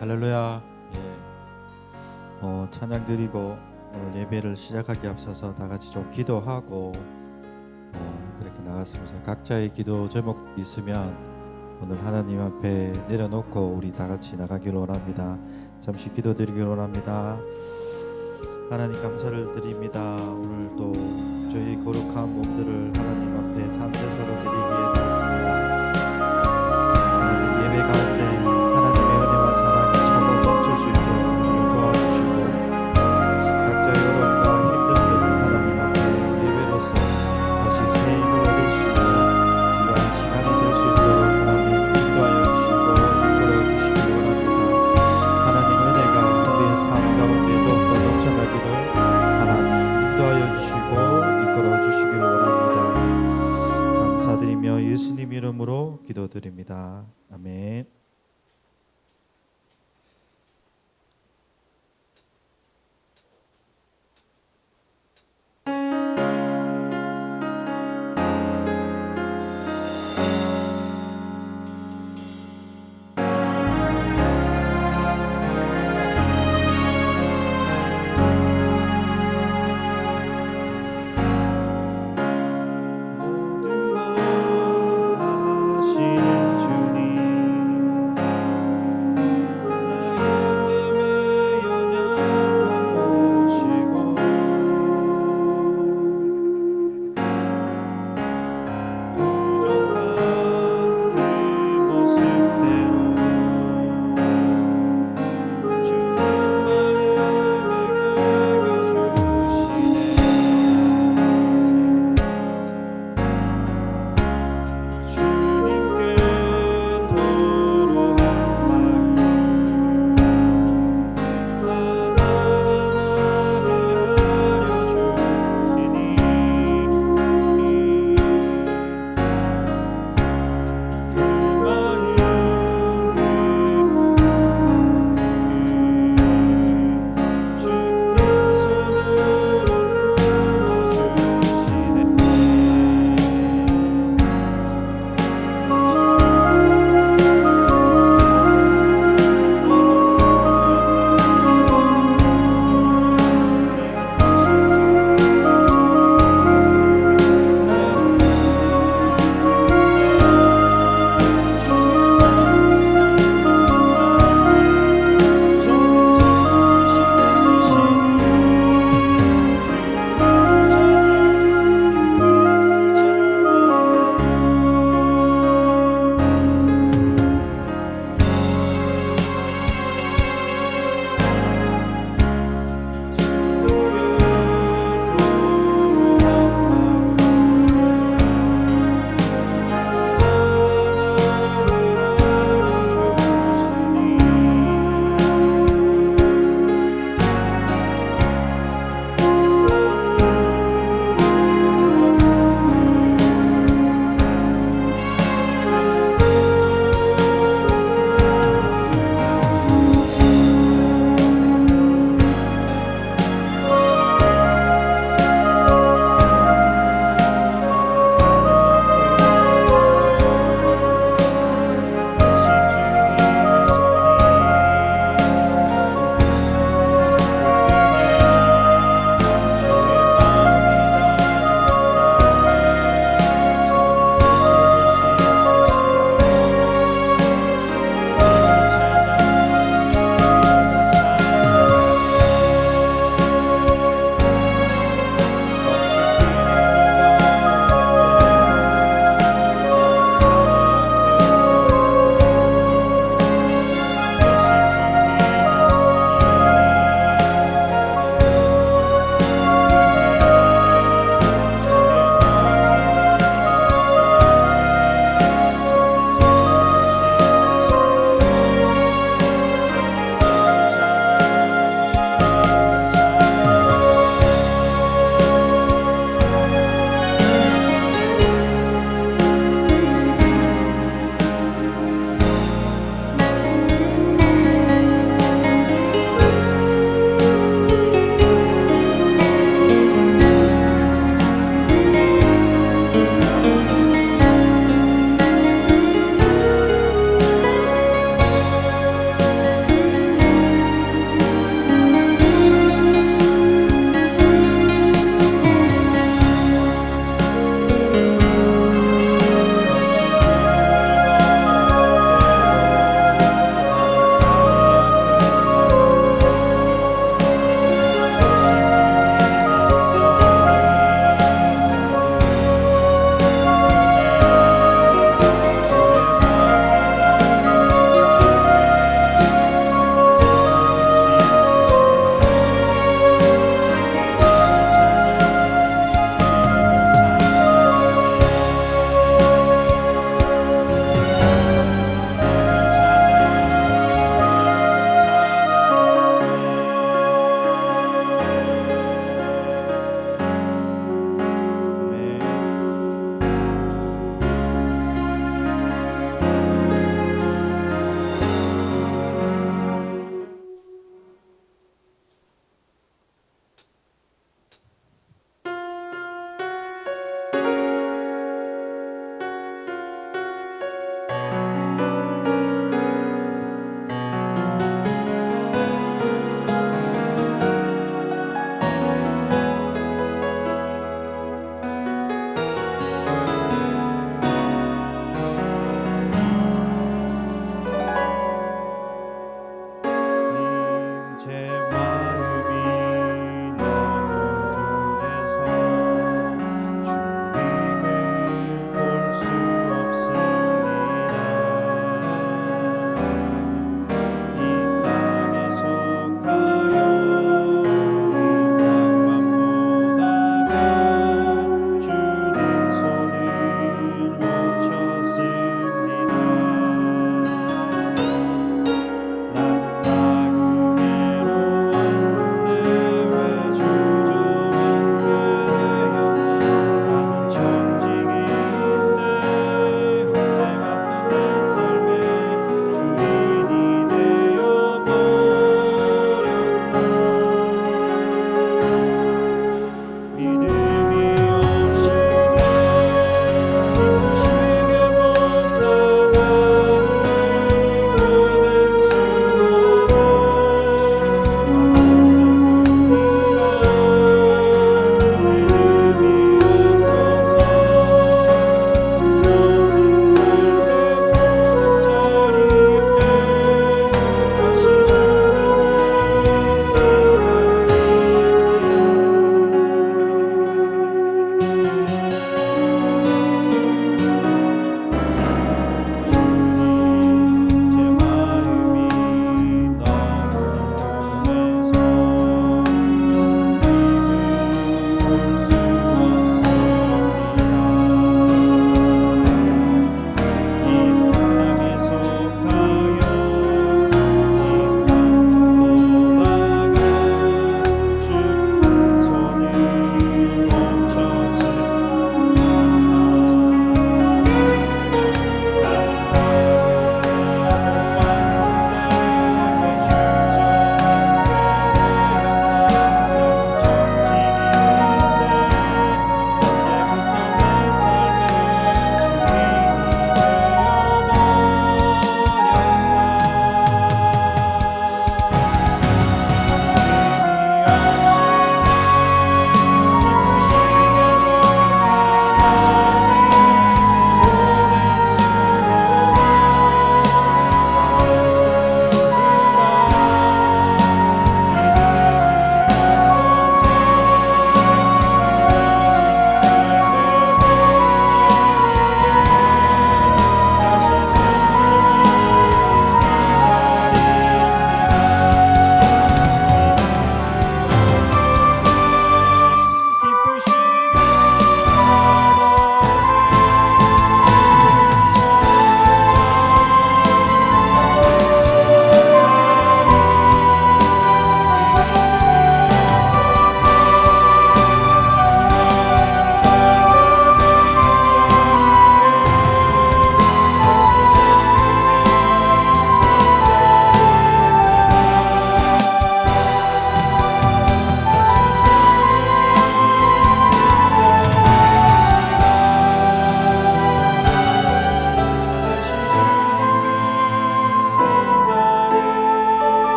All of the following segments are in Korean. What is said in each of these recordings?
할렐루야. 찬양 드리고 오늘 예배를 시작하기 앞서서 다 같이 좀 기도하고 그렇게 나갔습니다. 각자의 기도 제목 있으면 오늘 하나님 앞에 내려놓고 우리 다 같이 나가기로 원합니다. 잠시 기도 드리기로 원합니다. 하나님 감사를 드립니다. 오늘도 저희 거룩한 몸들을 하나님 앞에 산제사로 드리기 위해 나왔습니다. 하나님 예배 가운데 하나님의 은혜와 사랑이 차고 넘칠 수 있도록 오늘 도와주시고 각자의 어려움과 힘듦들을 하나님 앞에 예배로서 다시 새 힘을 얻을 수 있는 귀한 시간이 될 수 있도록 하나님 인도하여 주시고 이끌어 주시기 원합니다. 하나님 은혜가 우리의 삶 가운데 더욱더 넘쳐나기를 하나님 인도하여 주시고 이끌어 주시기를 원합니다. 감사드리며 예수님 이름으로 기도드립니다. 아멘. 모든 것 하시는 주님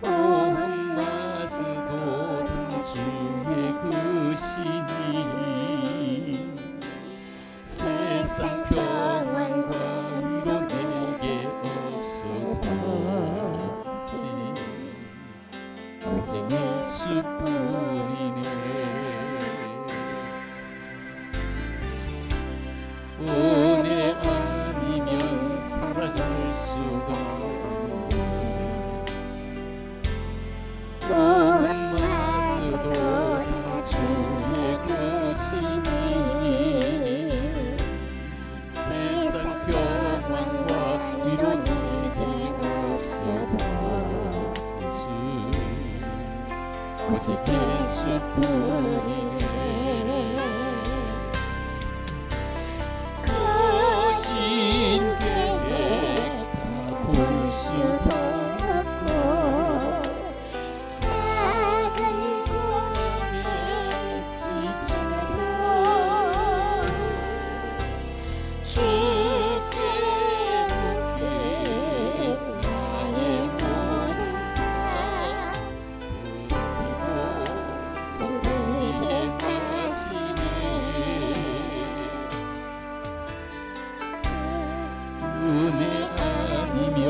온마스도 주의 것이니 세상 평안과 위로 내게 없어도지 오직 예수뿐이네. 은혜 아니면 살아갈 수가 온마스도 다 주의 것이니 세상 평안과 위로 내게 없어도 오직 예수뿐이네. 거신 계획 다 볼 수도 없고 작은 고난에 지쳐도 주께 묻게 나의 모든 삶 견디게 하시네. 은혜 아니면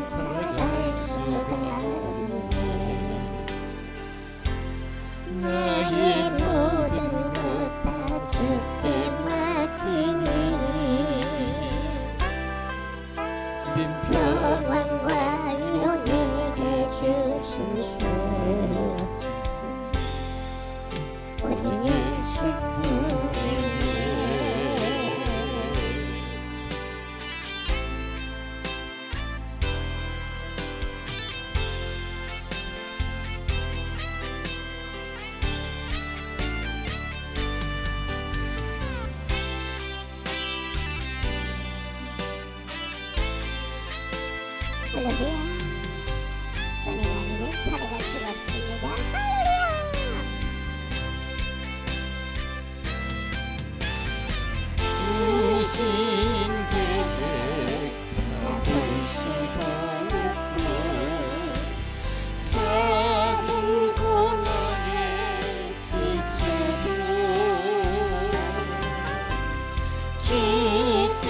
살아갈 수가 없네. 나의 모든 것 다 주께 맡기니 평안과 위로 내게 주신 주 오직 예수뿐이네. 할렐루야. 은혜 아니면 살아갈 수가 없습니다. 할렐루야. 주신 계획 다 볼 수도 없고 작은 고난에 지쳐도 주께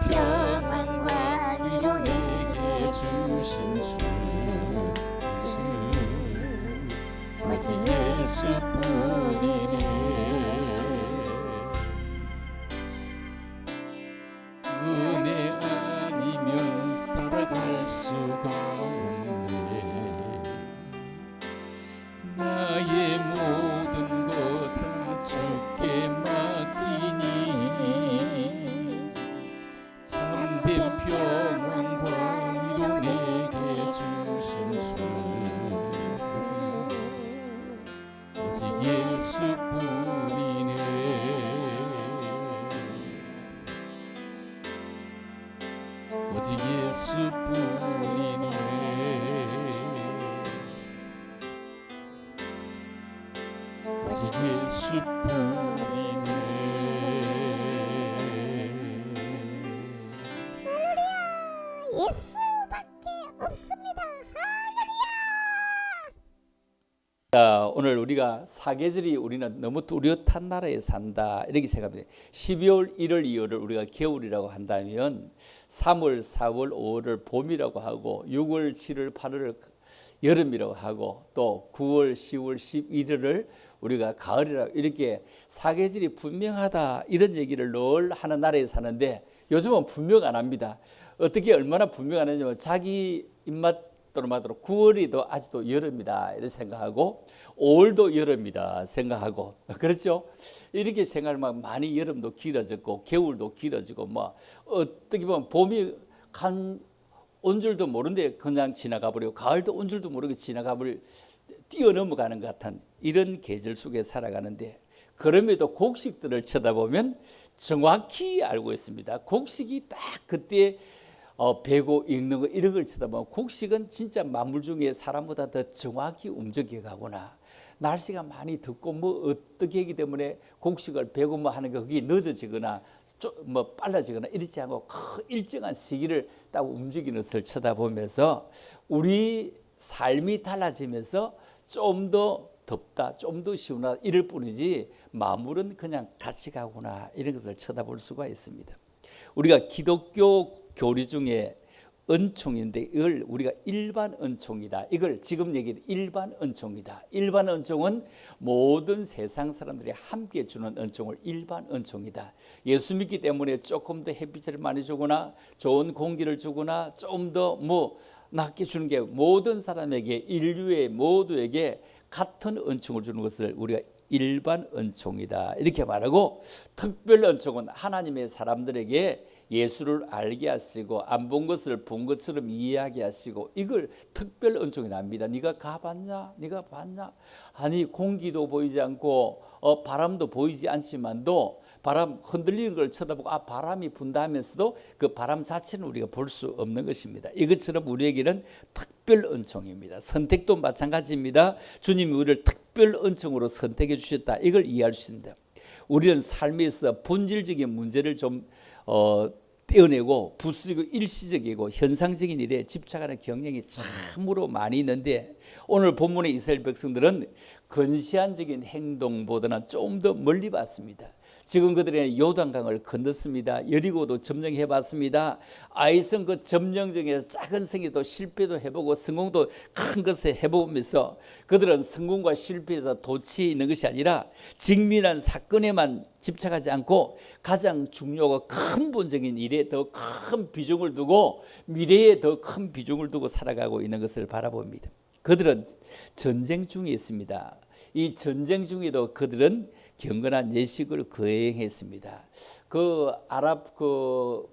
평안과 위로 내게 주신 주 오직 예수뿐이네. 은혜 아니면 살아갈 수가 없네. 나의 모든 것 다 주께 맡기니 참된 평안과 위로 내게 주신 주 오직 예수뿐이네. 오직 예수뿐이네. 오직 예수뿐이네. 예수밖에 없습니다. 할렐루야. 자, 오늘 우리가 사계절이 우리는 너무 뚜렷한 나라에 산다 이렇게 생각합니다. 12월, 1월, 2월을 우리가 겨울이라고 한다면 3월, 4월, 5월을 봄이라고 하고 6월, 7월, 8월을 여름이라고 하고 또 9월, 10월, 11월을 우리가 가을이라고 이렇게 사계절이 분명하다 이런 얘기를 늘 하는 나라에 사는데 요즘은 분명 안 합니다. 어떻게 얼마나 분명 안 하냐면 자기 입맛 또마대로 9월이도 아직도 여름이다 이렇게 생각하고 5월도 여름이다 생각하고 그렇죠. 이렇게 생각하면 많이 여름도 길어졌고 겨울도 길어지고 뭐 어떻게 보면 봄이 온 줄도 모르는데 그냥 지나가 버리고 가을도 온 줄도 모르게 지나가 버리고 뛰어넘어가는 것 같은 이런 계절 속에 살아가는데 그럼에도 곡식들을 쳐다보면 정확히 알고 있습니다. 곡식이 딱 그때 배고 읽는 거 이런 걸 쳐다보면 곡식은 진짜 만물 중에 사람보다 더 정확히 움직여 가구나. 날씨가 많이 덥고 뭐 어떻게 하기 때문에 곡식을 배고 뭐 하는 거 그게 늦어지거나 뭐 빨라지거나 이렇지 않고 일정한 시기를 딱 움직이는 것을 쳐다보면서 우리 삶이 달라지면서 좀 더 덥다, 좀 더 시원하다 이럴 뿐이지 만물은 그냥 같이 가구나 이런 것을 쳐다볼 수가 있습니다. 우리가 기독교 교리 중에 은총인데 이걸 우리가 일반 은총이다. 이걸 지금 얘기해 일반 은총이다. 일반 은총은 모든 세상 사람들이 함께 주는 은총을 일반 은총이다. 예수 믿기 때문에 조금 더 햇빛을 많이 주거나 좋은 공기를 주거나 좀 더 뭐 낫게 주는 게 모든 사람에게 인류의 모두에게 같은 은총을 주는 것을 우리가 일반 은총이다 이렇게 말하고 특별 은총은 하나님의 사람들에게 예수를 알게 하시고 안 본 것을 본 것처럼 이해하게 하시고 이걸 특별 은총이 납니다. 네가 가봤냐? 네가 봤냐? 아니 공기도 보이지 않고 바람도 보이지 않지만도 바람 흔들리는 걸 쳐다보고 바람이 분다 하면서도 그 바람 자체는 우리가 볼 수 없는 것입니다. 이것처럼 우리에게는 특별 은총입니다. 선택도 마찬가지입니다. 주님이 우리를 특별 은총으로 선택해 주셨다. 이걸 이해할 수 있습니다. 우리는 삶에서 본질적인 문제를 좀 떼어내고 부수적이고 일시적이고 현상적인 일에 집착하는 경향이 참으로 많이 있는데 오늘 본문의 이스라엘 백성들은 근시안적인 행동보다는 좀 더 멀리 봤습니다. 지금 그들의 요단강을 건넜습니다. 여리고도 점령해 봤습니다. 아이성 그 점령 중에서 작은 성에도 실패도 해보고 성공도 큰 것을 해보면서 그들은 성공과 실패에서 도취해 있는 것이 아니라 직면한 사건에만 집착하지 않고 가장 중요하고 큰 본적인 일에 더 큰 비중을 두고 미래에 더 큰 비중을 두고 살아가고 있는 것을 바라봅니다. 그들은 전쟁 중에 있습니다. 이 전쟁 중에도 그들은 경건한 예식을 거행했습니다. 그 아랍 그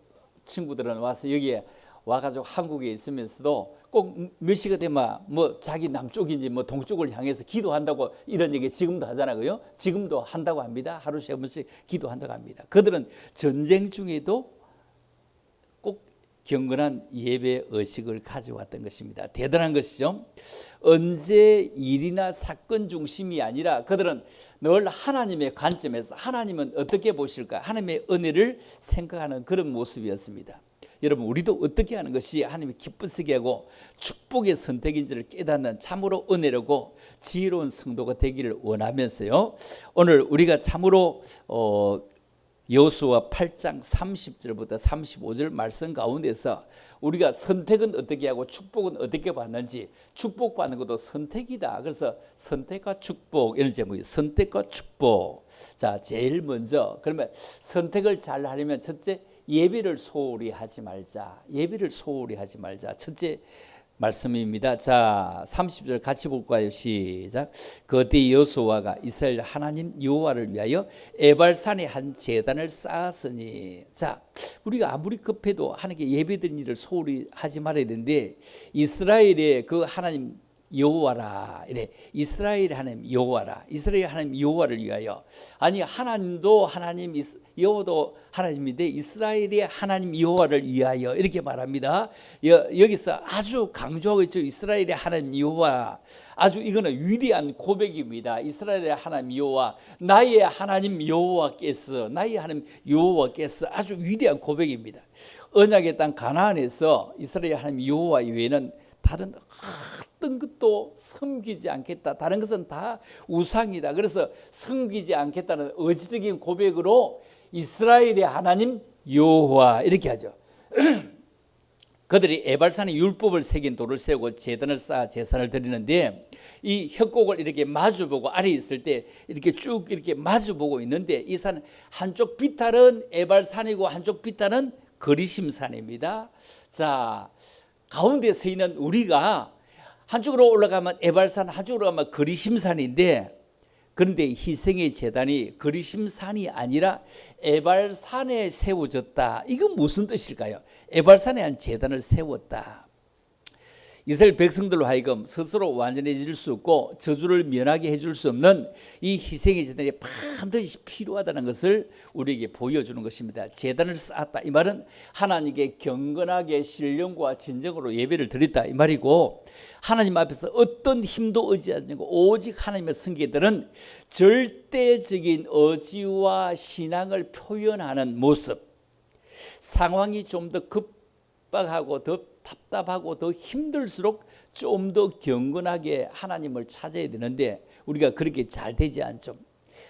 친구들은 와서 여기에 와가지고 한국에 있으면서도 꼭 몇 시가 되면 뭐 자기 남쪽인지 뭐 동쪽을 향해서 기도한다고 이런 얘기 지금도 하잖아요. 지금도 한다고 합니다. 하루 세 번씩 기도한다고 합니다. 그들은 전쟁 중에도 꼭 경건한 예배 의식을 가져왔던 것입니다. 대단한 것이죠. 언제 일이나 사건 중심이 아니라 그들은 늘 하나님의 관점에서 하나님은 어떻게 보실까? 하나님의 은혜를 생각하는 그런 모습이었습니다. 여러분 우리도 어떻게 하는 것이 하나님이 기쁘시게 하고 축복의 선택인지를 깨닫는 참으로 은혜로고 지혜로운 성도가 되기를 원하면서요. 오늘 우리가 참으로 여호수아 8장 30절부터 35절 말씀 가운데서 우리가 선택은 어떻게 하고 축복은 어떻게 받는지 축복받는 것도 선택이다. 그래서 선택과 축복 이런 제목이 선택과 축복. 자 제일 먼저 그러면 선택을 잘 하려면 첫째 예배를 소홀히 하지 말자. 예배를 소홀히 하지 말자. 첫째 말씀입니다. 자, 30절 같이 볼까요? 시작. 그때 여호수아가 이스라엘 하나님 여호와를 위하여 에발산에 한 제단을 쌓았으니. 자, 우리가 아무리 급해도 하나님께 예배드리는 일을 소홀히 하지 말아야 되는데 이스라엘의 그 하나님 여호와라 이래 이스라엘 하나님 여호와라 이스라엘 하나님 여호와를 위하여 아니 하나님도 하나님 여호와도 하나님인데 이스라엘의 하나님 여호와를 위하여 이렇게 말합니다. 여기서 아주 강조하고 있죠. 이스라엘의 하나님 여호와 아주 이거는 위대한 고백입니다. 이스라엘의 하나님 여호와 나의 하나님 여호와께서 나의 하나님 여호와께서 아주 위대한 고백입니다. 언약의 땅 가나안에서 이스라엘 하나님 여호와 외에는 다른 어떤 것도 섬기지 않겠다. 다른 것은 다 우상이다. 그래서 섬기지 않겠다는 의지적인 고백으로 이스라엘의 하나님 여호와 이렇게 하죠. 그들이 에발산에 율법을 새긴 돌을 세우고 제단을 쌓아 제사를 드리는데 이 협곡을 이렇게 마주보고 아래 있을 때 이렇게 쭉 이렇게 마주보고 있는데 이 산 한쪽 비탈은 에발산이고 한쪽 비탈은 거리심산입니다. 자, 가운데 서 있는 우리가 한쪽으로 올라가면 에발산, 한쪽으로 가면 거리심산인데 그런데 희생의 제단이 거리심산이 아니라 에발산에 세워졌다. 이건 무슨 뜻일까요? 에발산에 한 제단을 세웠다. 이스라엘 백성들로 하여금 스스로 완전해질 수 없고 저주를 면하게 해줄 수 없는 이 희생의 제단이 반드시 필요하다는 것을 우리에게 보여주는 것입니다. 제단을 쌓았다. 이 말은 하나님께 경건하게 신령과 진정으로 예배를 드렸다. 이 말이고 하나님 앞에서 어떤 힘도 의지하지 않고 오직 하나님의 성계들은 절대적인 의지와 신앙을 표현하는 모습. 상황이 좀 더 급박하고 더 답답하고 더 힘들수록 좀 더 경건하게 하나님을 찾아야 되는데 우리가 그렇게 잘 되지 않죠.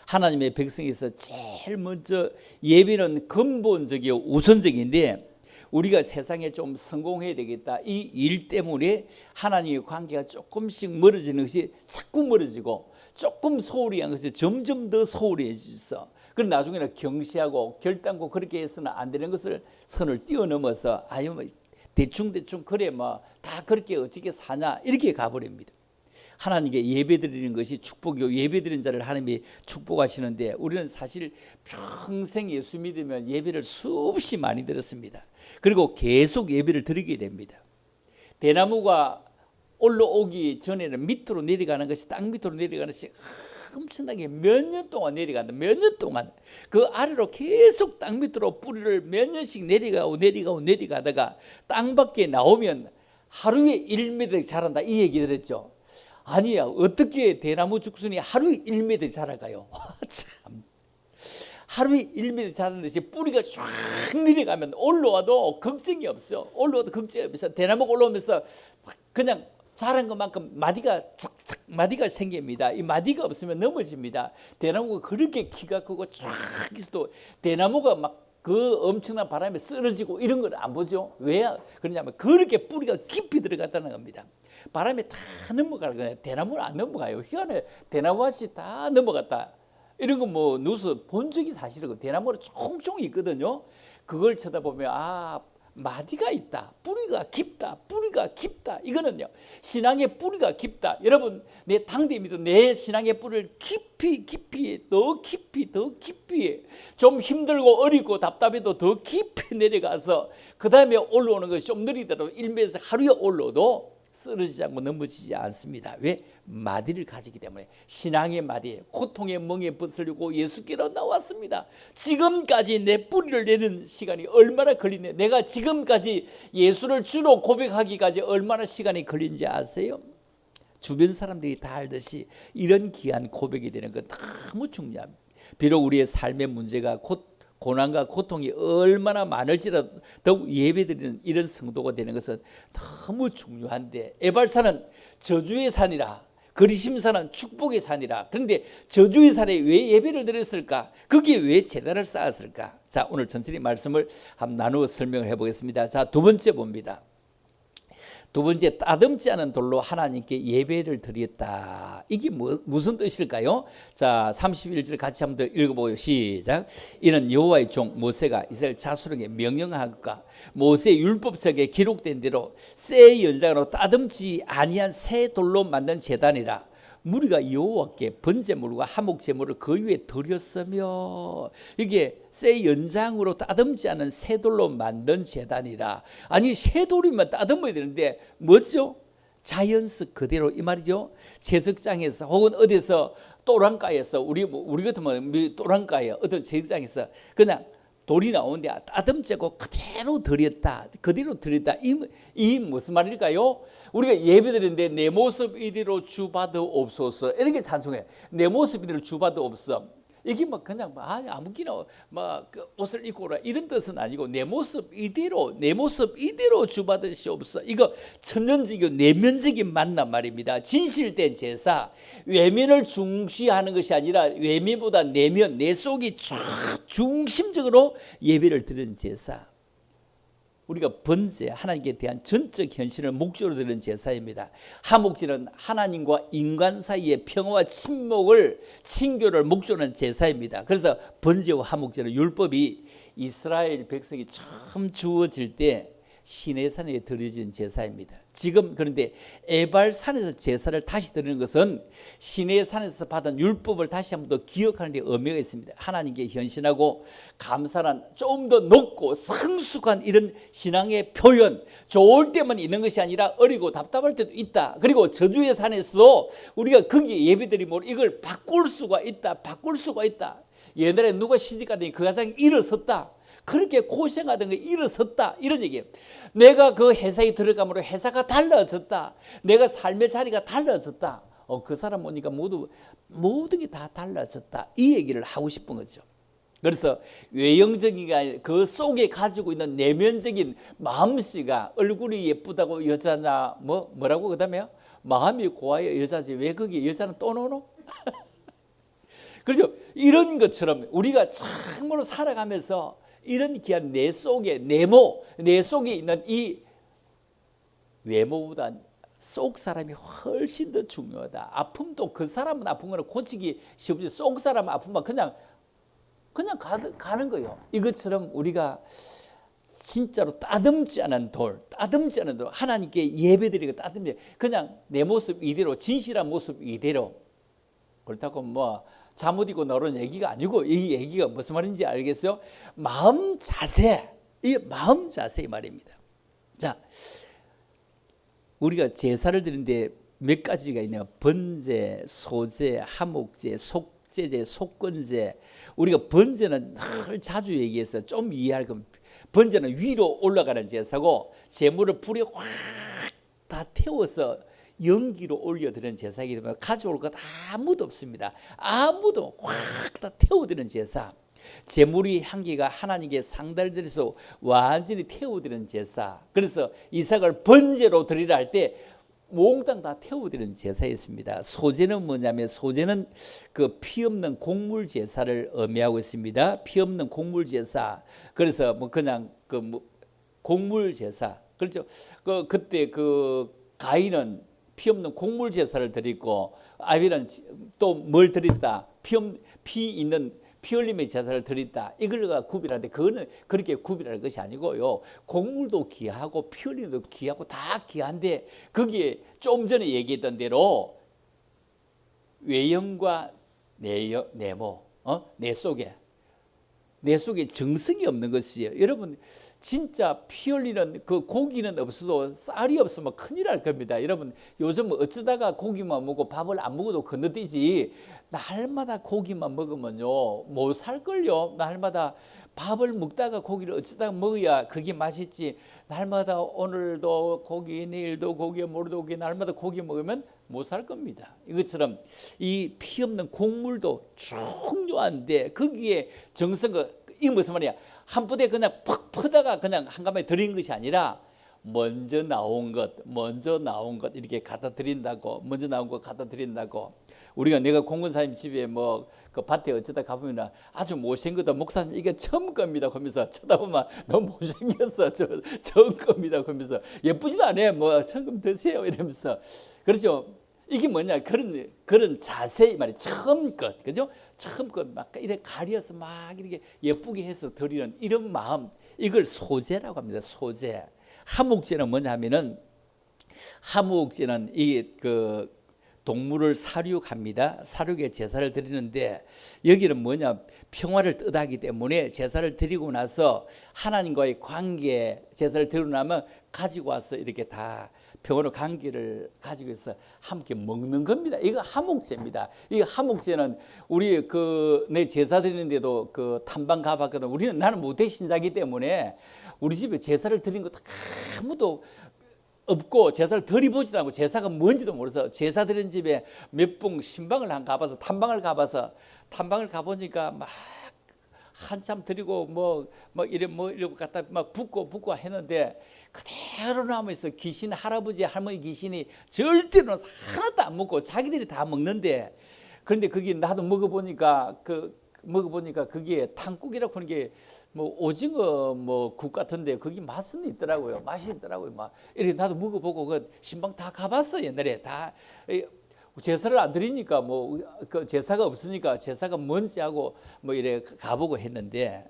하나님의 백성에서 제일 먼저 예배는 근본적이고 우선적인데 우리가 세상에 좀 성공해야 되겠다. 이 일 때문에 하나님의 관계가 조금씩 멀어지는 것이 자꾸 멀어지고 조금 소홀히 한 것이 점점 더 소홀해지서 그럼 나중에는 경시하고 결단코 그렇게 해서는 안 되는 것을 선을 뛰어넘어서 아유 뭐 대충 그래 뭐 다 그렇게 어떻게 사냐 이렇게 가버립니다. 하나님께 예배드리는 것이 축복이고 예배드리는 자를 하나님이 축복하시는데 우리는 사실 평생 예수 믿으면 예배를 수없이 많이 드렸습니다. 그리고 계속 예배를 드리게 됩니다. 대나무가 올라오기 전에는 밑으로 내려가는 것이 땅 밑으로 내려가는 것이 엄청나게 몇 년 동안 내려간다. 몇 년 동안 그 아래로 계속 땅 밑으로 뿌리를 몇 년씩 내려가다가 땅 밖에 나오면 하루에 1m 자란다 이 얘기 들었죠. 아니야 어떻게 대나무 죽순이 하루에 1m 자라가요. 참 하루에 1m 자라는 것이 뿌리가 쫙 내려가면 올라와도 걱정이 없어. 올라와도 걱정이 없어. 대나무가 올라오면서 그냥 자란 것만큼 마디가 착착 마디가 생깁니다. 이 마디가 없으면 넘어집니다. 대나무가 그렇게 키가 크고 쫙 있어도 대나무가 막 그 엄청난 바람에 쓰러지고 이런 걸 안 보죠. 왜 그러냐면 그렇게 뿌리가 깊이 들어갔다는 겁니다. 바람에 다 넘어가는 거예요. 대나무는 안 넘어가요. 희한해. 대나무밭이 다 넘어갔다. 이런 거 뭐 누스 본 적이 사실이고 대나무는 총총 있거든요. 그걸 쳐다보면 아 마디가 있다. 뿌리가 깊다. 뿌리가 깊다. 이거는요. 신앙의 뿌리가 깊다. 여러분 내 당대미도 내 신앙의 뿌리를 깊이 더 깊이 좀 힘들고 어렵고 답답해도 더 깊이 내려가서 그 다음에 올라오는 것이 좀 느리더라도 1m에서 하루에 올라도 쓰러지지 않고 넘어지지 않습니다. 왜? 마디를 가지기 때문에. 신앙의 마디, 고통의 멍에 벗으려고 예수께로 나왔습니다. 지금까지 내 뿌리를 내는 시간이 얼마나 걸리네. 내가 지금까지 예수를 주로 고백하기까지 얼마나 시간이 걸린지 아세요? 주변 사람들이 다 알듯이 이런 귀한 고백이 되는 건 너무 중요합니다. 비록 우리의 삶의 문제가 고난과 고통이 얼마나 많을지라도 더욱 예배드리는 이런 성도가 되는 것은 너무 중요한데 에발산은 저주의 산이라 거리심산은 축복의 산이라. 그런데 저주의 산에 왜 예배를 드렸을까? 거기에 왜 제단을 쌓았을까? 자, 오늘 천천히 말씀을 한번 나누어 설명을 해보겠습니다. 자, 두 번째 봅니다. 두 번째, 따듬지 않은 돌로 하나님께 예배를 드렸다. 이게 무슨 뜻일까요? 자, 31절 같이 한번 더 읽어보요. 시작. 이는 여호와의 종 모세가 이스라엘 자손에게 명령한 것과 모세 율법책에 기록된 대로 새 연장으로 따듬지 아니한 새 돌로 만든 제단이라. 무리가 여호와께 번제물과 화목제물을 그 위에 드렸으며 이게 새 연장으로 따듬지 않은 새 돌로 만든 제단이라. 아니 새 돌이면 따듬어야 되는데 뭐죠? 자연스 그대로 이 말이죠. 채석장에서 혹은 어디서 또랑가에서 우리 같으면 또랑가에 어떤 채석장에서 그냥 돌이 나오는데 따듬지고 그대로 드렸다. 이 무슨 말일까요? 우리가 예배드리는데 내 모습 이대로 주받아옵소서. 이렇게 찬송해. 내 모습 이대로 주받아옵소서. 이게 막 그냥 아무기나 그 옷을 입고 오라 이런 뜻은 아니고 내 모습 이대로 주받으시옵소서. 이거 천연지교 내면적인 만남 말입니다. 진실된 제사, 외면을 중시하는 것이 아니라 외면보다 내면, 내 속이 쫙 중심적으로 예배를 드리는 제사. 우리가 번제, 하나님께 대한 전적 헌신을 목적으로 드리는 제사입니다. 하목제는 하나님과 인간 사이의 평화와 친교를 목적으로 하는 제사입니다. 그래서 번제와 하목제는 율법이 이스라엘 백성이 처음 주어질 때 시내산에 드려진 제사입니다. 지금 그런데 에발산에서 제사를 다시 드리는 것은 시내산에서 받은 율법을 다시 한번 더 기억하는 데 의미가 있습니다. 하나님께 헌신하고 감사란 좀 더 높고 성숙한 이런 신앙의 표현, 좋을 때만 있는 것이 아니라 어리고 답답할 때도 있다. 그리고 저주의 산에서도 우리가 거기에 예배드리면 이걸 바꿀 수가 있다. 옛날에 누가 시집가더니 그 가정이 일어섰다. 그렇게 고생하던 게 일어섰다 이런 얘기예요. 내가 그 회사에 들어감으로 회사가 달라졌다. 내가 삶의 자리가 달라졌다. 그 사람 오니까 모든 게 다 달라졌다. 이 얘기를 하고 싶은 거죠. 그래서 외형적인 게 아니라 그 속에 가지고 있는 내면적인 마음씨가 얼굴이 예쁘다고 여자냐 뭐라고 그다음에요? 마음이 고와야 여자지 왜 거기 여자는 또 노노? 그렇죠. 이런 것처럼 우리가 참으로 살아가면서 이런 귀한 내 속에 내 속에 있는 이 외모보다 속 사람이 훨씬 더 중요하다. 아픔도 그 사람은 아픈 거는 고치기 쉽지 속 사람 아프면 그냥 가는 거예요. 이것처럼 우리가 진짜로 따듬지 않은 돌 하나님께 예배드리고 따듬지 그냥 내 모습 이대로 진실한 모습 이대로 그렇다고 잠옷 입고 나오는 얘기가 아니고 이 얘기가 무슨 말인지 알겠어요? 마음 자세 말입니다. 자, 우리가 제사를 드리는데 몇 가지가 있네요. 번제, 소제, 하목제, 속제제, 속건제. 우리가 번제는 늘 자주 얘기해서 좀 이해할 겁니다. 번제는 위로 올라가는 제사고 제물을 불에 확 다 태워서 연기로 올려드리는 제사이기 때문에 가져올 것 아무도 없습니다. 아무도 확 다 태워드리는 제사. 제물의 향기가 하나님께 상달들여서 완전히 태워드리는 제사. 그래서 이삭을 번제로 드리라 할 때 몽땅 다 태워드리는 제사였습니다. 소제는 뭐냐면 소제는 그 피 없는 곡물 제사를 의미하고 있습니다. 피 없는 곡물 제사. 그래서 그냥 곡물 제사. 그렇죠. 그때 가인은 피 없는 곡물 제사를 드리고 아벨은 또 뭘 드렸다? 피 흘림의 제사를 드렸다. 이걸가 구별하는데 그거는 그렇게 구별할 것이 아니고요. 곡물도 귀하고 피 흘림도 귀하고 다 귀한데 거기에 좀 전에 얘기했던 대로 외형과 내모, 내 속에 정성이 없는 것이에요. 여러분 진짜 피 흘리는 그 고기는 없어도 쌀이 없으면 큰일 날 겁니다. 여러분 요즘 어쩌다가 고기만 먹고 밥을 안 먹어도 건너뛰지 날마다 고기만 먹으면요 못 살걸요. 날마다 밥을 먹다가 고기를 어쩌다가 먹어야 그게 맛있지. 날마다 오늘도 고기 내일도 고기 모레도 고기 날마다 고기 먹으면 못 살 겁니다. 이것처럼 이 피 없는 곡물도 중요한데 거기에 정성과 이 무슨 말이야? 한 부대 그냥 퍽 퍼다가 그냥 한가마에 드린 것이 아니라 먼저 나온 것 이렇게 갖다 드린다고 먼저 나온 것 갖다 드린다고. 우리가 내가 공군사님 집에 그 밭에 어쩌다 가보면 아주 못생겼다 목사님 이게 처음 겁니다 그러면서 쳐다보면 너무 못생겼어 처음 겁니다 그러면서 예쁘지도 않아요 처음 드세요 이러면서. 그렇죠. 이게 뭐냐 그런 자세 말이 처음 것 그죠? 처음 것 막 이렇게 가려서 막 이렇게 예쁘게 해서 드리는 이런 마음 이걸 소제라고 합니다. 소제. 하목제는 뭐냐면은 하목제는 이 동물을 사육합니다. 사육에 제사를 드리는데 여기는 뭐냐 평화를 뜻하기 때문에 제사를 드리고 나서 하나님과의 관계 제사를 드리고 나면 가지고 와서 이렇게 다 평화로 관계를 가지고 있어 함께 먹는 겁니다. 이거 하목제입니다. 이 하목제는 우리 내 제사 드리는데도 탐방 가봤거든. 나는 모태 신자이기 때문에 우리 집에 제사를 드린 거 아무도 없고 제사를 드려보지도 않고 제사가 뭔지도 모르서 제사 드린 집에 몇 분 신방을 가봐서 탐방을 가봐서 탐방을 가보니까 막 한참 드리고 이러고 갖다 막 붓고 했는데 그대로 남아있어. 귀신, 할아버지 할머니 귀신이 절대로 하나도 안 먹고 자기들이 다 먹는데, 그런데 그게 나도 먹어보니까 그게 탕국이라고 하는 게 뭐 오징어 국 같은데 그게 맛은 있더라고요. 맛이 있더라고요. 막 이렇게 나도 먹어보고 그 신방 다 가봤어. 옛날에 다 제사를 안 드리니까 그 제사가 없으니까 제사가 뭔지 하고 이래 가보고 했는데,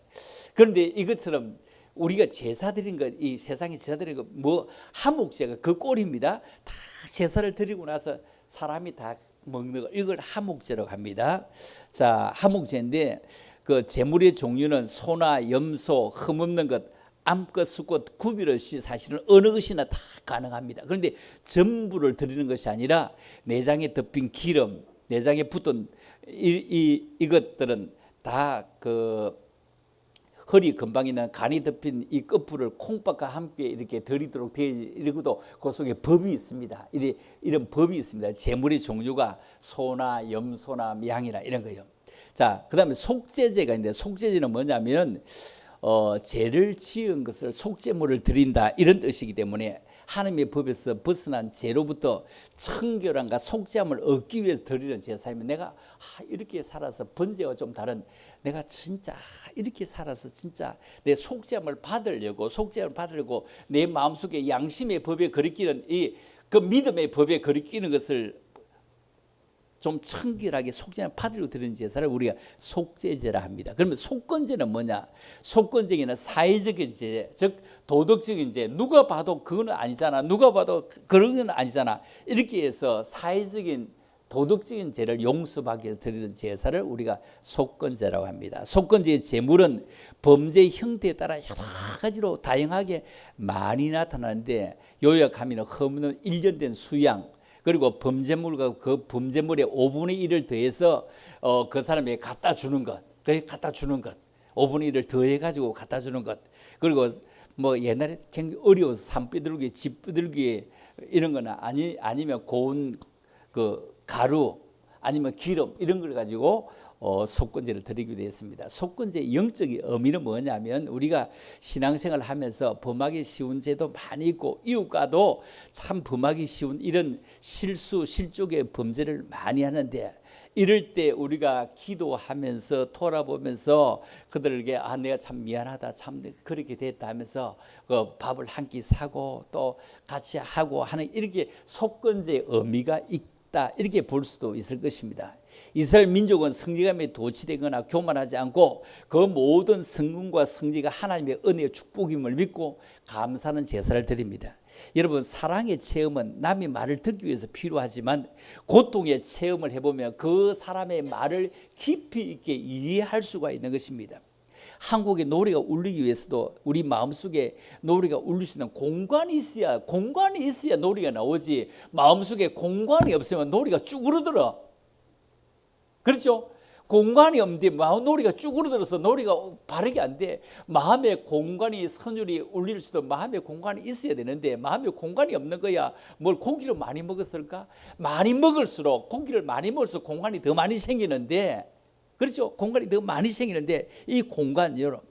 그런데 이것처럼 우리가 제사 드린 것, 이 세상에 제사 드린 것 하목제가 그 꼴입니다. 다 제사를 드리고 나서 사람이 다 먹는 거, 이걸 하목제라고 합니다. 자, 하목제인데 그 제물의 종류는 소나 염소, 흠없는 것, 암컷, 수컷 구별 없이 사실은 어느 것이나 다 가능합니다. 그런데 전부를 드리는 것이 아니라 내장에 덮인 기름, 내장에 붙은 이것들은 다 그 허리 근방에 있는 간이 덮인 이 끝부를 콩밥과 함께 이렇게 드리도록 되어 이러고도 그 속에 법이 있습니다. 이런 법이 있습니다. 제물의 종류가 소나 염소나 양이나 이런 거예요. 자, 그다음에 속죄제가 있는데, 속죄제는 뭐냐면 죄를 지은 것을 속죄물을 드린다 이런 뜻이기 때문에 하나님의 법에서 벗어난 죄로부터 청결함과 속죄함을 얻기 위해서 드리는 제사이면, 내가 이렇게 살아서 번제와 좀 다른, 내가 진짜 이렇게 살아서 진짜 내 속죄함을 받으려고 내 마음속에 양심의 법에 거리끼는 그 믿음의 법에 거리끼는 것을 좀 청결하게 속죄를 받으려고 드리는 제사를 우리가 속죄제라 합니다. 그러면 속건제는 뭐냐? 속건제는 사회적인 죄, 즉 도덕적인 죄. 누가 봐도 그거는 아니잖아. 누가 봐도 그런 건 아니잖아. 이렇게 해서 사회적인 도덕적인 죄를 용서받기 위해서 드리는 제사를 우리가 속건제라고 합니다. 속건제의 제물은 범죄의 형태에 따라 여러 가지로 다양하게 많이 나타나는데, 요약하면 흠없는 1년 된 수양, 그리고 범죄물과 그 범죄물의 5분의 1을 더해서 그 사람에게 갖다 주는 것, 5분의 1을 더해가지고 갖다 주는 것, 그리고 옛날에 굉장히 어려워서 산 비둘기, 집 비둘기 이런 거나 아니면 고운 그 가루 아니면 기름 이런 걸 가지고 속건제를 드리기도 했습니다. 속건제의 영적인 의미는 뭐냐면, 우리가 신앙생활을 하면서 범하기 쉬운 죄도 많이 있고 이웃과도 참 범하기 쉬운 이런 실족의 범죄를 많이 하는데, 이럴 때 우리가 기도하면서 돌아보면서 그들에게 내가 참 미안하다, 참 그렇게 됐다 하면서 밥을 한 끼 사고 또 같이 하고 하는, 이렇게 속건제의 의미가 있다, 이렇게 볼 수도 있을 것입니다. 이스라엘 민족은 성리감에 도취되거나 교만하지 않고 그 모든 성공과 성리가 하나님의 은혜의 축복임을 믿고 감사하는 제사를 드립니다. 여러분, 사랑의 체험은 남의 말을 듣기 위해서 필요하지만 고통의 체험을 해보면 그 사람의 말을 깊이 있게 이해할 수가 있는 것입니다. 한국의 노래가 울리기 위해서도 우리 마음속에 노래가 울릴 수 있는 공간이 있어야 노래가 나오지, 마음속에 공간이 없으면 노래가 쭈그러들어. 그렇죠? 공간이 없는데 노래가 쭈그러들어서 노래가 바르게 안 돼. 마음의 공간이, 선율이 울릴 수도 마음의 공간이 있어야 되는데 마음의 공간이 없는 거야. 뭘 고기를 많이 먹었을까? 많이 먹을수록, 고기를 많이 먹을수록 공간이 더 많이 생기는데, 그렇죠? 공간이 더 많이 생기는데, 이 공간, 여러분,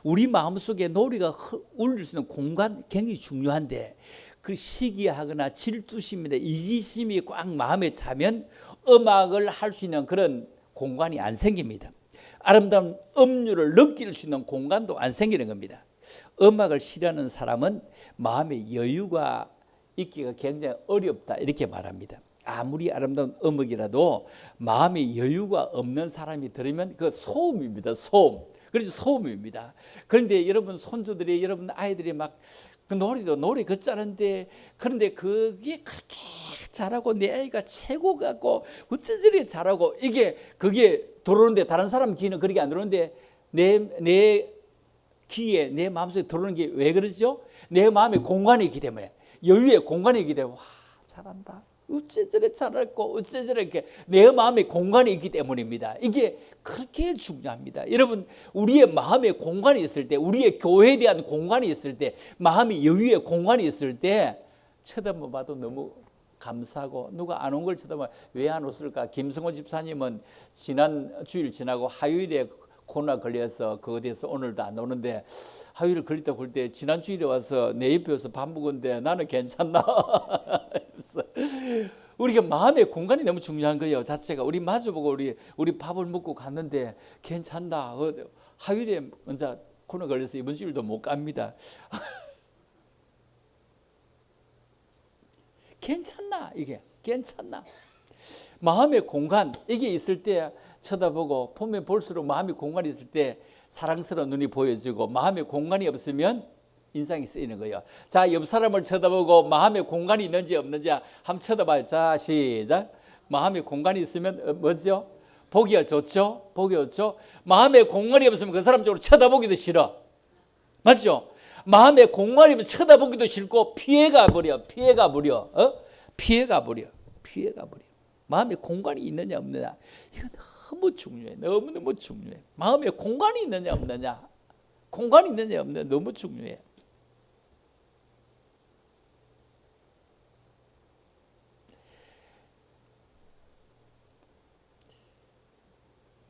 우리 마음속에 노래가 울릴 수 있는 공간 굉장히 중요한데, 그 시기하거나 질투심이나 이기심이 꽉 마음에 차면 음악을 할 수 있는 그런 공간이 안 생깁니다. 아름다운 음료를 느낄 수 있는 공간도 안 생기는 겁니다. 음악을 싫어하는 사람은 마음의 여유가 있기가 굉장히 어렵다, 이렇게 말합니다. 아무리 아름다운 음악이라도 마음의 여유가 없는 사람이 들으면 그 소음입니다. 소음. 그래서 소음입니다. 그런데 여러분 손주들이, 여러분 아이들이 막 그 노래 걷자는데, 그런데 그게 그렇게 잘하고 내 아이가 최고 같고 어쩌저리 잘하고 그게 들어오는데, 다른 사람 귀는 그렇게 안 들어오는데 내 귀에, 내 마음속에 들어오는 게 왜 그러죠? 내 마음에 공간이 있기 때문에, 여유의 공간이 있기 때문에, 와, 잘한다, 어째저래 잘할고 어째저래, 이렇게 내 마음에 공간이 있기 때문입니다. 이게 그렇게 중요합니다. 여러분, 우리의 마음에 공간이 있을 때, 우리의 교회에 대한 공간이 있을 때, 마음의 여유의 공간이 있을 때 쳐다만 봐도 너무 감사하고 누가 안 온 걸 쳐다보면 왜 안 왔을까? 김성호 집사님은 지난 주일 지나고 화요일에 코로나 걸려서 그 어디에서 오늘도 안 오는데 화요일에 걸렸다 볼 때 지난 주일에 와서 내 옆에 와서 밥 먹었는데 나는 괜찮나? 우리가 마음의 공간이 너무 중요한 거예요. 자체가 우리 마주보고 우리 밥을 먹고 갔는데 괜찮다. 화요일에 먼저 코로나 걸려서 이번 주일도 못 갑니다. 괜찮나? 이게 괜찮나? 마음의 공간 이게 있을 때 쳐다보고 보면 볼수록 마음의 공간이 있을 때 사랑스러운 눈이 보여지고 마음의 공간이 없으면 인상이 쓰이는 거예요. 자, 옆 사람을 쳐다보고 마음의 공간이 있는지 없는지 한번 쳐다봐요. 자, 시작. 마음의 공간이 있으면 뭐죠? 보기가 좋죠? 보기가 좋죠? 마음의 공간이 없으면 그 사람 쪽으로 쳐다보기도 싫어. 맞죠? 마음의 공간이면 쳐다보기도 싫고 피해가 버려. 피해가 버려. 피해가 버려. 피해가 버려. 마음의 공간이 있느냐 없느냐. 이거 너무 중요해. 너무너무 중요해. 마음에 공간이 있느냐 없느냐. 공간이 있느냐 없느냐 너무 중요해.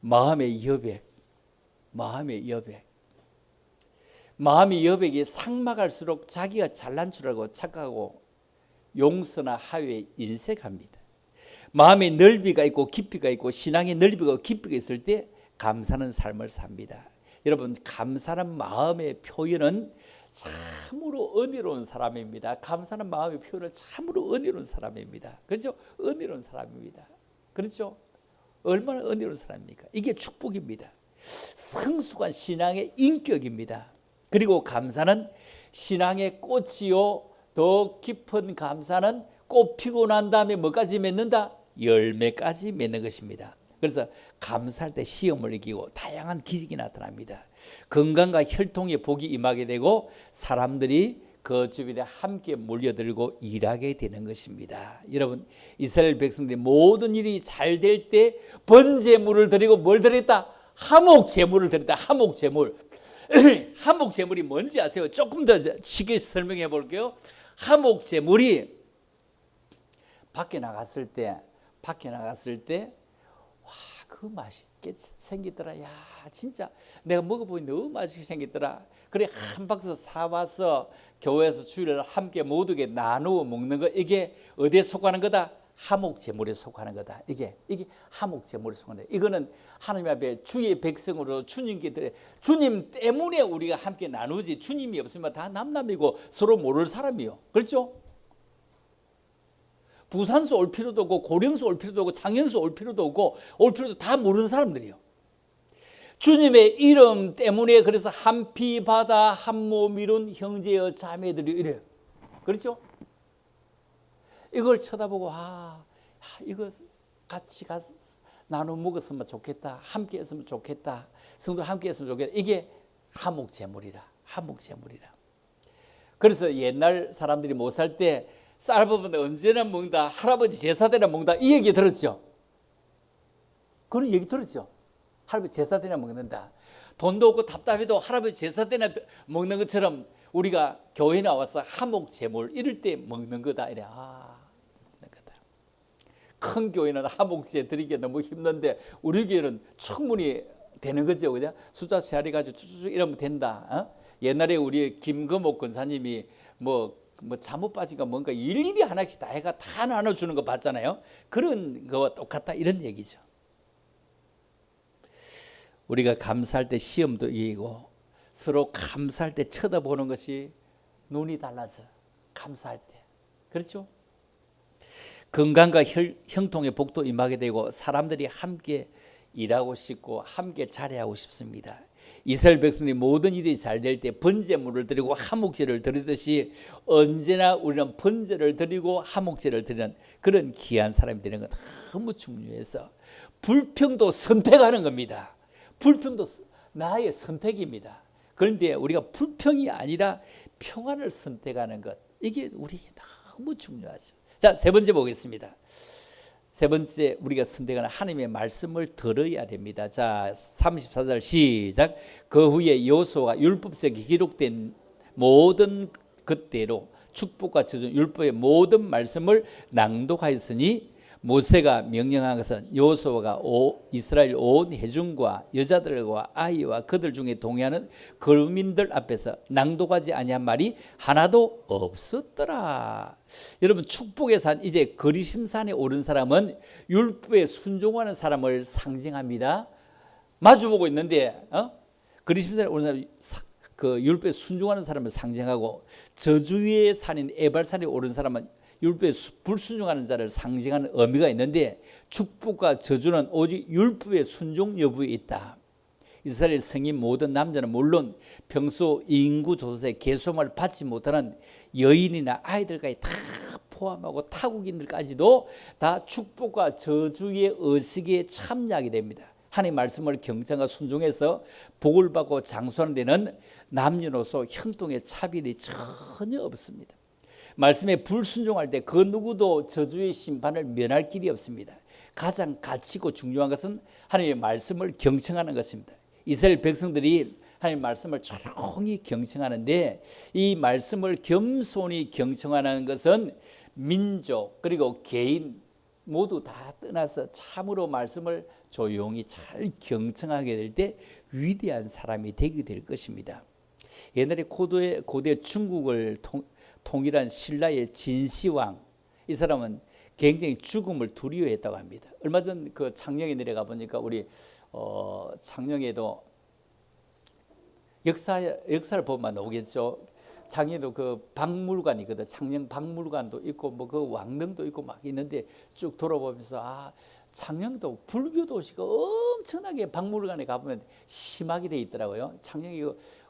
마음의 여백. 마음의 여백. 마음의 여백이 삭막할수록 자기가 잘난 줄 알고 착각하고 용서나 하회에 인색합니다. 마음의 넓이가 있고 깊이가 있고 신앙의 넓이가 깊이가 있을 때 감사하는 삶을 삽니다. 여러분, 감사하는 마음의 표현은 참으로 은혜로운 사람입니다. 감사하는 마음의 표현은 참으로 은혜로운 사람입니다. 그렇죠? 은혜로운 사람입니다. 그렇죠? 얼마나 은혜로운 사람입니까? 이게 축복입니다. 성숙한 신앙의 인격입니다. 그리고 감사는 신앙의 꽃이요, 더 깊은 감사는 꽃 피고 난 다음에 뭐까지 맺는다? 열매까지 맺는 것입니다. 그래서 감사할 때 시험을 이기고 다양한 기적이 나타납니다. 건강과 혈통의 복이 임하게 되고 사람들이 그 주변에 함께 몰려들고 일하게 되는 것입니다. 여러분, 이스라엘 백성들이 모든 일이 잘 될 때 번제물을 드리고 뭘 드렸다? 화목제물을 드렸다. 화목제물. 화목제물이 뭔지 아세요? 조금 더 쉽게 설명해 볼게요. 화목제물이 밖에 나갔을 때 와, 그 맛있게 생기더라. 야, 진짜 내가 먹어보니 너무 맛있게 생겼더라. 그래, 한 박스 사와서 교회에서 주일날 함께 모두게 나누어 먹는 거, 이게 어디에 속하는 거다? 화목제물에 속하는 거다. 이게 화목제물에 속하는 거다. 이거는 하나님 앞에 주의 백성으로 주님께 드려, 주님 때문에 우리가 함께 나누지, 주님이 없으면 다 남남이고 서로 모를 사람이요. 그렇죠? 부산수 올 필요도 없고 고령수 올 필요도 없고 창녕수 올 필요도 없고 올 필요도 다 모르는 사람들이요. 주님의 이름 때문에 그래서 한 피 바다 한 몸 이룬 형제여 자매들이 이래요. 그렇죠? 이걸 쳐다보고 이거 같이 가서 나눠 먹었으면 좋겠다. 함께 했으면 좋겠다. 성도 함께 했으면 좋겠다. 이게 화목제물이라. 화목제물이라. 그래서 옛날 사람들이 못 살 때 쌀 뽑으면 언제나 먹는다. 할아버지 제사 때나 먹는다. 이 얘기 들었죠? 그런 얘기 들었죠? 할아버지 제사 때나 먹는다. 돈도 없고 답답해도 할아버지 제사 때나 먹는 것처럼 우리가 교회 나와서 화목제물 이럴 때 먹는 거다. 이래. 먹는 거다. 큰 교회는 화목제 드리기 너무 힘든데 우리 교회는 충분히 되는 거죠. 그죠? 숫자 세아리가지고 쭉쭉 이러면 된다. 옛날에 우리 김금옥 권사님이 뭐 잘못 빠진가 뭔가 일일이 하나씩 다 해가 다 나눠주는 거 봤잖아요. 그런 거와 똑같다 이런 얘기죠. 우리가 감사할 때 시험도 이기고 서로 감사할 때 쳐다보는 것이 눈이 달라져. 감사할 때. 그렇죠? 건강과 형통의 복도 임하게 되고 사람들이 함께 일하고 싶고 함께 잘해하고 싶습니다. 이스라엘 백성들이 모든 일이 잘 될 때 번제물을 드리고 화목제를 드리듯이 언제나 우리는 번제를 드리고 화목제를 드리는 그런 귀한 사람이 되는 건 너무 중요해서 불평도 선택하는 겁니다. 불평도 나의 선택입니다. 그런데 우리가 불평이 아니라 평안을 선택하는 것, 이게 우리에게 너무 중요하죠. 자, 세 번째 보겠습니다. 세 번째 우리가 선택하는 하나님의 말씀을 들어야 됩니다. 자, 34절 시작. 그 후에 여호수아가 율법책에 기록된 모든 것대로 축복과 저주 율법의 모든 말씀을 낭독하였으니 모세가 명령한 것은 여호수아가 이스라엘 온 회중과 여자들과 아이와 그들 중에 동의하는 거민들 앞에서 낭독하지 아니한 말이 하나도 없었더라. 여러분 축복의 산 이제 거리심산에 오른 사람은 율법에 순종하는 사람을 상징합니다. 마주보고 있는데 거리심산에 오른 사람 그 율법에 순종하는 사람을 상징하고 저주의 산인 에발산에 오른 사람은 율법에 불순종하는 자를 상징하는 의미가 있는데 축복과 저주는 오직 율법의 순종 여부에 있다. 이스라엘 성인 모든 남자는 물론 평소 인구 조사에 개소임을 받지 못하는 여인이나 아이들까지 다 포함하고 타국인들까지도 다 축복과 저주의 의식에 참여하게 됩니다. 하나님의 말씀을 경청과 순종해서 복을 받고 장수하는 데는 남녀노소 형통의 차별이 전혀 없습니다. 말씀에 불순종할 때 그 누구도 저주의 심판을 면할 길이 없습니다. 가장 가치 있고 중요한 것은 하나님의 말씀을 경청하는 것입니다. 이스라엘 백성들이 하나님의 말씀을 조용히 경청하는데 이 말씀을 겸손히 경청하는 것은 민족 그리고 개인 모두 다 떠나서 참으로 말씀을 조용히 잘 경청하게 될 때 위대한 사람이 되게 될 것입니다. 옛날에 고대 중국을 통일한 신라의 진시황, 이 사람은 굉장히 죽음을 두려워했다고 합니다. 얼마 전 그 창녕에 내려가 보니까 우리 창녕에도 역사를 보면 나오겠죠. 창녕에도 그 박물관이거든. 창녕 박물관도 있고 뭐 그 왕릉도 있고 막 있는데 쭉 돌아보면서 창녕도 불교 도시가 엄청나게 박물관에 가보면 심하게 돼 있더라고요. 창녕이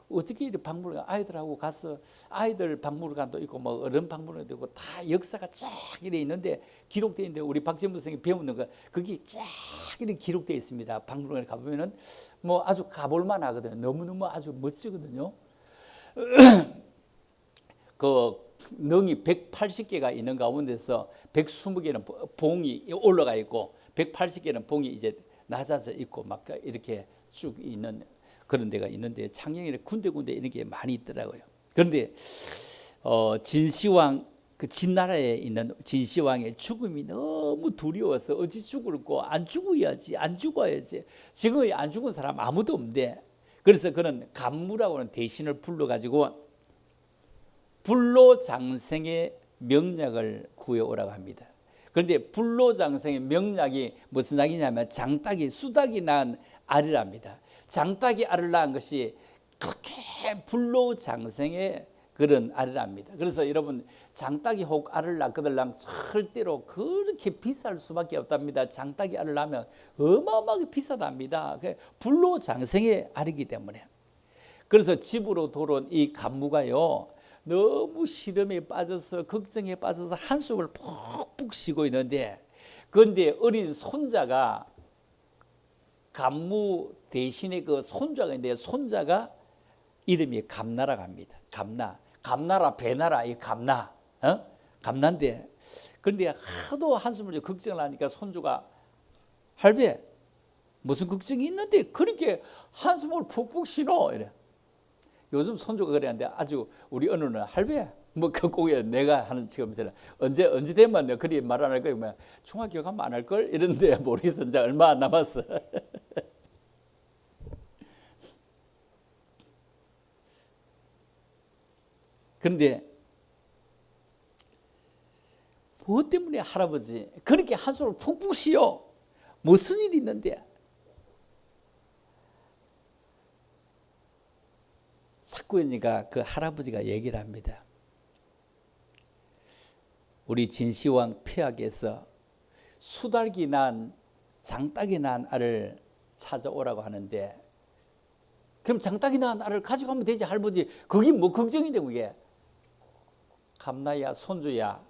어떻게 이렇게 박물관 아이들하고 가서 아이들 박물관도 있고 뭐 어른 박물관도 있고 다 역사가 쫙 이래 있는데 기록되어 있는데 우리 박진무 선생님이 배우는 거 그게 쫙 이렇게 기록되어 있습니다. 박물관에 가보면은 뭐 아주 가볼만 하거든요. 너무너무 아주 멋지거든요. 그 능이 180개가 있는 가운데서 120개는 봉이 올라가 있고 180개는 봉이 이제 낮아져 있고 막 이렇게 쭉 있는 그런 데가 있는데 창녕에 군데군데 이런 게 많이 있더라고요. 그런데 진시황 그 진나라에 있는 진시황의 죽음이 너무 두려워서 어찌 죽을고 안 죽어야지. 지금 안 죽은 사람 아무도 없는데 그래서 그는 간무라고 하는 대신을 불러가지고 불로장생의 명약을 구해오라고 합니다. 그런데 불로장생의 명약이 무슨 약이냐면 장닭이 수탉이 낳은 알이랍니다. 장닭이 알을 낳은 것이 그렇게 불로장생의 그런 알이랍니다. 그래서 여러분 장닭이 혹 알을 낳거든 절대로 그렇게 비쌀 수밖에 없답니다. 장닭이 알을 낳으면 어마어마하게 비싸답니다. 불로장생의 알이기 때문에. 그래서 집으로 돌아온 이 간무가요 너무 시름에 빠져서 걱정에 빠져서 한숨을 푹푹 쉬고 있는데 그런데 어린 손자가 간무 대신에 그 손자가 있는데 손자가 이름이 감나라고 합니다. 감나라 배나라 이 감나 감나인데 그런데 하도 한숨을 걱정을 하니까 손주가 할배 무슨 걱정이 있는데 그렇게 한숨을 푹푹 쉬노 이래. 요즘 손주가 그랬는데 아주 우리 언어는 할배 뭐 그거에 내가 하는 지금처럼 언제 되면 내가 그리 말 안 할 거야. 뭐 중학교 가면 안 할 걸 이런데 모르겠어. 이제 얼마 안 남았어. 그런데 무엇 때문에 할아버지 그렇게 한숨을 푹푹 쉬어? 무슨 일이 있는데? 사쿠연이가 그 할아버지가 얘기를 합니다. 우리 진시황 폐하께서 수탉이 낳은 장닭이 낳은 알을 찾아오라고 하는데 그럼 장닭이 낳은 알을 가져가면 되지 할아버지 그게 뭐 걱정인데 그게 감나야 손주야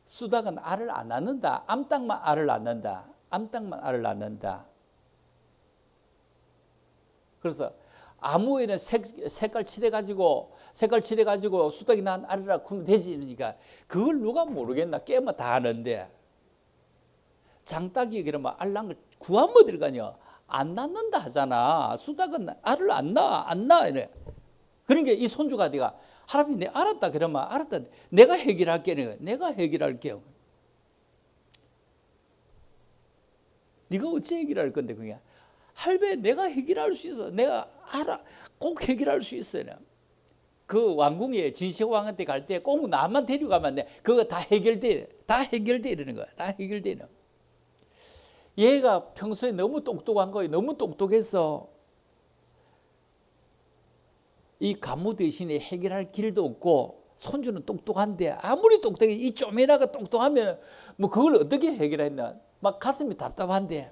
수탉은 알을 안 낳는다 암탉만 알을 낳는다 암탉만 알을 낳는다 그래서 아무에는 색깔 칠해가지고 수탉이 낳은 알이라 그러면 되지 그러니까 그걸 누가 모르겠나 깨면 다 아는데 장닭이 그러면 알 낳은 걸 구하면 어딜 가냐 안 낳는다 하잖아 수탉은 알을 안 낳아 이래 그러니까 이 손주가 내가 하나님이 내 알았다 그러면 알았다. 내가 해결할게. 내가 해결할게요. 네가 어찌 해결할 건데 그게? 할배 내가 해결할 수 있어. 내가 알아. 꼭 해결할 수 있어요. 그 왕궁에 진시황한테 갈 때 꼭 나만 데려가면 돼. 그거 다 해결돼. 다 해결돼 이러는 거야. 다 해결되는. 얘가 평소에 너무 똑똑한 거예요. 너무 똑똑해서 이 간무 대신에 해결할 길도 없고 손주는 똑똑한데 아무리 똑똑해 이 쪼매나가 똑똑하면 뭐 그걸 어떻게 해결했나 막 가슴이 답답한데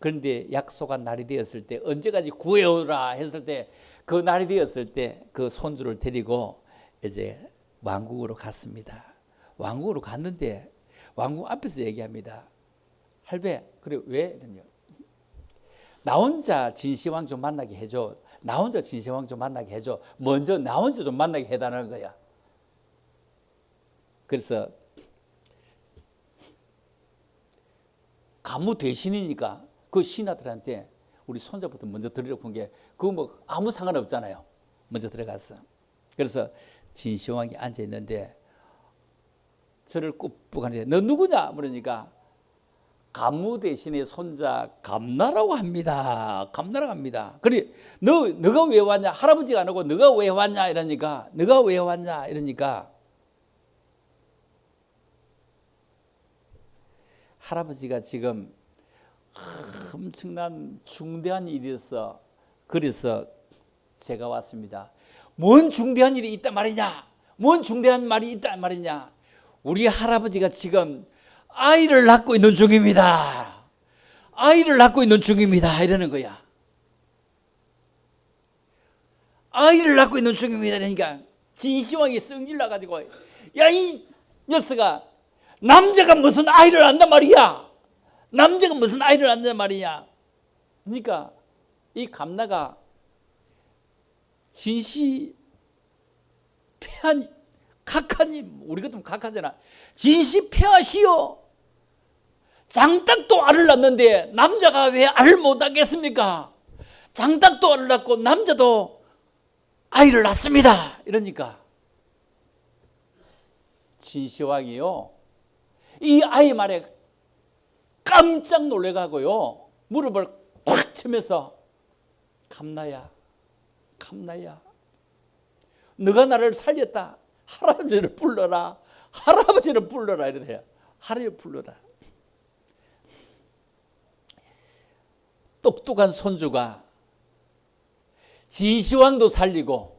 그런데 약속한 날이 되었을 때 언제까지 구해오라 했을 때 그 날이 되었을 때 그 손주를 데리고 이제 왕궁으로 갔습니다. 왕궁으로 갔는데 왕궁 앞에서 얘기합니다. 할배 그래 왜? 나 혼자 진시황 좀 만나게 해줘. 나 혼자 진시황 좀 만나게 해줘. 먼저 나 혼자 좀 만나게 해달라는 거야. 그래서 간무 대신이니까 그 신하들한테 우리 손자부터 먼저 들으려고 한 게 그거 뭐 아무 상관없잖아요. 먼저 들어갔어. 그래서 진시황이 앉아 있는데 저를 꾹꾹 하는데 너 누구냐? 그러니까 간무 대신에 손자 감나라고 합니다. 감나라고 합니다. 그래 너가 왜 왔냐? 할아버지가 안 오고 너가 왜 왔냐? 이러니까 너가 왜 왔냐? 이러니까 할아버지가 지금 엄청난 중대한 일이 있어. 그래서 제가 왔습니다. 뭔 중대한 일이 있단 말이냐? 뭔 중대한 말이 있단 말이냐? 우리 할아버지가 지금 아이를 낳고 있는 중입니다. 아이를 낳고 있는 중입니다. 이러는 거야. 아이를 낳고 있는 중입니다. 그러니까 진시황이 성질 나가지고 야 이 녀석아 남자가 무슨 아이를 낳는단 말이야. 남자가 무슨 아이를 낳는단 말이냐. 그러니까 이 감나가 진시 폐한 각하님 우리 같으면 각하잖아. 진시 폐하시오. 장닭도 알을 낳는데 남자가 왜 알을 못 낳겠습니까? 장닭도 알을 낳고 남자도 아이를 낳습니다. 이러니까 진시황이요 이 아이 말에 깜짝 놀래가고요 무릎을 꽉 치면서 감나야 감나야 너가 나를 살렸다. 할아버지를 불러라. 할아버지를 불러라. 이러대요. 할아버지를 불러라. 똑똑한 손주가 진시황도 살리고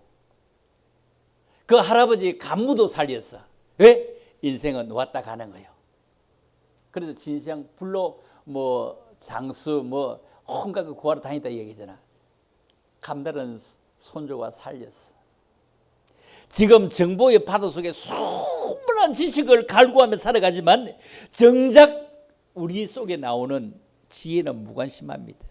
그 할아버지 간무도 살렸어. 왜? 인생은 왔다 가는 거예요. 그래서 진시황 불러 뭐 장수 뭐 온갖 거 구하러 다녔다 얘기잖아. 감다른 손주가 살렸어. 지금 정보의 파도 속에 수많은 지식을 갈구하며 살아가지만 정작 우리 속에 나오는 지혜는 무관심합니다.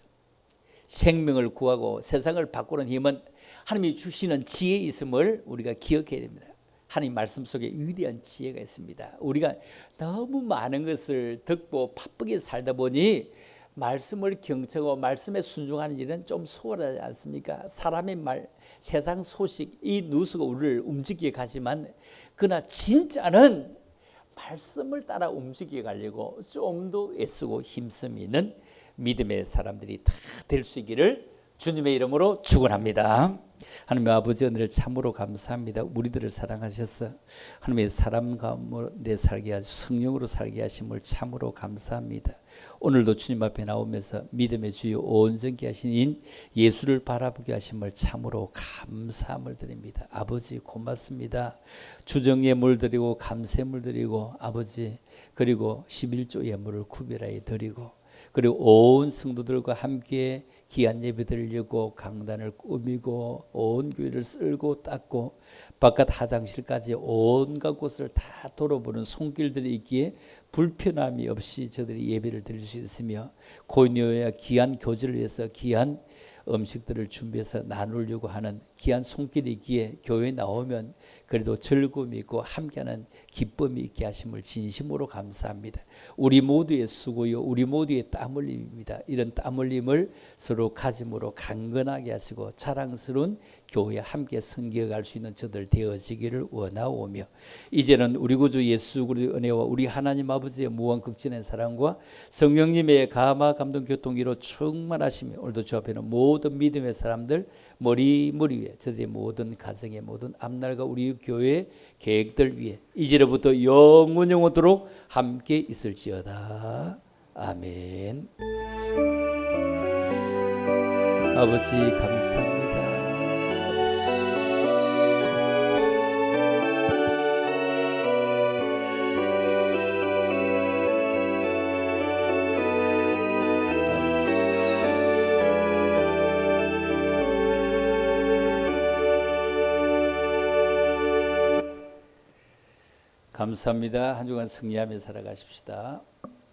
생명을 구하고 세상을 바꾸는 힘은 하나님이 주시는 지혜에 있음을 우리가 기억해야 됩니다. 하나님 말씀 속에 위대한 지혜가 있습니다. 우리가 너무 많은 것을 듣고 바쁘게 살다 보니 말씀을 경청하고 말씀에 순종하는 일은 좀 수월하지 않습니까? 사람의 말, 세상 소식, 이 뉴스가 우리를 움직이게 가지만 그러나 진짜는 말씀을 따라 움직이게 가려고 좀 더 애쓰고 힘쓰는 믿음의 사람들이 다 될 수 있기를 주님의 이름으로 축원합니다. 하나님 아버지 은혜를 참으로 감사합니다. 우리들을 사랑하셔서 하나님의 사람 가운데 살게 하시고 성령으로 살게 하심을 참으로 감사합니다. 오늘도 주님 앞에 나오면서 믿음의 주요 온전케 하신 예수를 바라보게 하심을 참으로 감사함을 드립니다. 아버지 고맙습니다. 주정예물 드리고 감세물 드리고 아버지 그리고 11조 예물을 구별하여 드리고 그리고 온 성도들과 함께 귀한 예배 드리려고 강단을 꾸미고 온 교회를 쓸고 닦고 바깥 화장실까지 온갖 곳을 다 돌아보는 손길들이 있기에 불편함이 없이 저들이 예배를 드릴 수 있으며 고인여야 귀한 교제를 위해서 귀한 음식들을 준비해서 나누려고 하는 귀한 손길이 있기에 교회에 나오면 그래도 즐거움이 있고 함께하는 기쁨이 있게 하심을 진심으로 감사합니다. 우리 모두의 수고요, 우리 모두의 땀 흘림입니다. 이런 땀 흘림을 서로 가짐으로 강건하게 하시고 자랑스러운 교회에 함께 섬겨갈 수 있는 저들 되어지기를 원하오며, 이제는 우리 구주 예수 그리스도의 은혜와 우리 하나님 아버지의 무한 극진한 사랑과 성령님의 감화 감동 교통기로 충만하시며, 오늘도 주 앞에는 모든 믿음의 사람들 머리 위에 저들의 모든 가정의 모든 앞날과 우리 교회의 계획들 위에 이제로부터 영원토록 함께 있을지어다. 아멘. 아버지 감사합니다. 감사합니다. 한 주간 승리하며 살아가십시다.